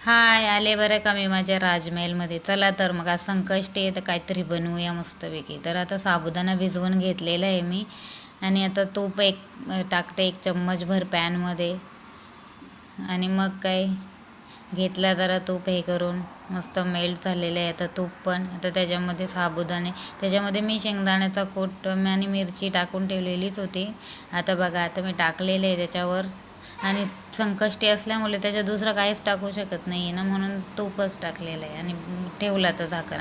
हाय, आले बरं का मी माझ्या राजमहलमध्ये. चला तर मग आज संकष्टी आहे तर काहीतरी बनवूया मस्तपैकी. तर आता साबुदाणा भिजवून घेतलेला आहे मी आणि आता तूप टाकते 1 चम्मचभर पॅनमध्ये आणि मग काय घेतला जरा तूप हे करून मस्त मेल्ट झालेलं आहे आता तूप पण. आता त्याच्यामध्ये साबुदाणे, त्याच्यामध्ये मी शेंगदाण्याचा कूट आणि मिरची टाकून ठेवलेलीच होती. आता बघा आता मी टाकलेले आहे त्याच्यावर आणि संकष्टी असल्यामुळे त्याच्यात दुसरं काहीच टाकू शकत नाही आहे ना, म्हणून तूपच टाकलेलं आहे आणि ठेवलं तर झाकण.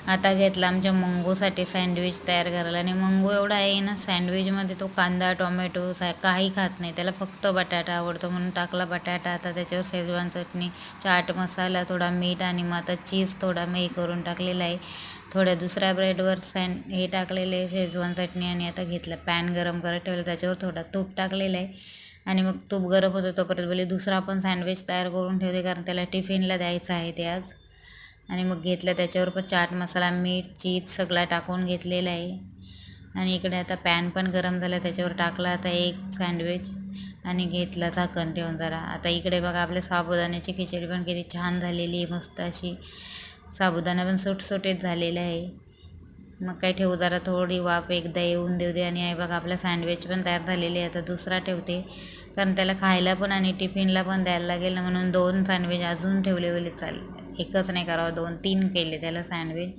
आता घेतला आमच्या मंगूसाठी सँडविच तयार करायला आणि मंगू एवढा आहे ना सँडविचमध्ये, तो कांदा टोमॅटो काही खात नाही, त्याला फक्त बटाटा आवडतो म्हणून टाकला बटाटा. आता त्याच्यावर शेजवान चटणी, चाट मसाला, थोडा मीठ आणि मग आता चीज थोडा मी करून टाकलेला आहे. थोड्या दुसऱ्या ब्रेडवर हे टाकलेले शेजवान चटणी आणि आता घेतलं पॅन गरम करत ठेवलं, त्याच्यावर थोडा तूप टाकलेलं आहे आणि मग तूप गरम होतं तोपर्यंत बोलले दुसरा पण सँडविच तयार करून ठेवते कारण त्याला टिफिनला द्यायचं आहे ते आज. आणि मग घेतलं त्याच्यावर पण चाट मसाला, मीठ, चीज सगळा टाकून घेतलेला आहे आणि इकडे आता पॅन पण गरम झाला, त्याच्यावर टाकला आता एक सँडविच आणि घेतला झाकण ठेवून जरा. आता इकडे बघा आपल्या साबुदाण्याची खिचडी पण किती छान झालेली आहे, मस्त अशी. साबुदाणा पण सुटसुटीत झालेला आहे. मग काय ठेवू जरा थोडी वाफ एकदा येऊन देऊ दे आणि आहे बघा आपला सँडविच पण तयार झालेले आहे. आता दुसरा ठेवते कारण त्याला खायला पण आणि टिफिनला पण द्यायला लागेल ना, म्हणून 2 सँडविच अजून ठेवले चालेल, एकच नाही करावं, 2-3 केले त्याला सँडविच.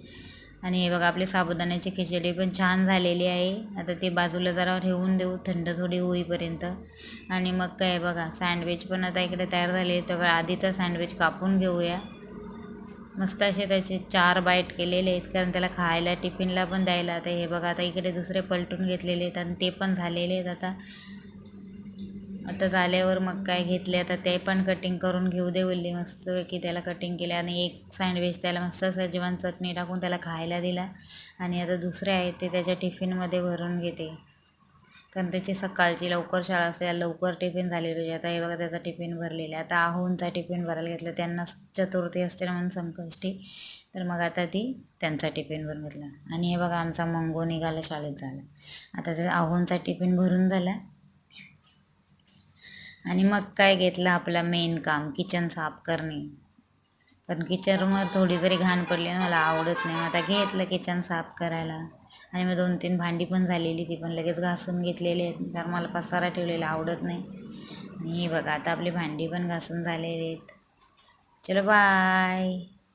आणि हे बघा आपली साबुदाण्याची खिचडी पण छान झालेली आहे. आता ते बाजूला जरा ठेवून देऊ थंड थोडी होईपर्यंत. आणि मग काय बघा सँडविच पण आता इकडे तयार झाले, तर आधीचा सँडविच कापून घेऊया. मस्त असे त्याचे 4 बाईट केलेले आहेत कारण त्याला खायला टिफिनला पण द्यायला. आता हे बघा आता इकडे दुसरे पलटून घेतलेले आहेत आणि ते पण झालेले आहेत. आता झाल्यावर मग काय घेतले, आता ते पण कटिंग करून घेऊ दे बोलले मस्तपैकी. त्याला कटिंग केले आणि एक सँडविच त्याला मस्त सजवान चटणी टाकून त्याला खायला दिला आणि आता दुसरे आहेत ते त्याच्या टिफिनमध्ये भरून घेते कारण त्याची सकाळची लवकर शाळा असते, लवकर टिफिन झाले रोज. आता हे बघा त्याचा टिफिन भरलेला आहे. आता आहोंचा टिफिन भरायला घेतला, त्यांना चतुर्थी असते ना म्हणून संकष्टी, तर मग आता त्यांचा टिफिन भरून घेतला. आणि हे बघा आमचा मंगो निघाला शाळेत झाला. आता त्याचा आहोंचा टिफिन भरून झाला आणि मग काय घेतलं आपला मेन काम किचन साफ करणे, कारण किचनवर थोडी जरी घाण पडली ना मला आवडत नाही. आता घेतलं किचन साफ करायला आणि मग 2-3 भांडी पण झालेली, ती पण लगेच घासून घेतलेली आहेत कारण मला पसारा ठेवलेला आवडत नाही. आणि हे बघा आता आपली भांडी पण घासून झालेली आहेत. चलो बाय.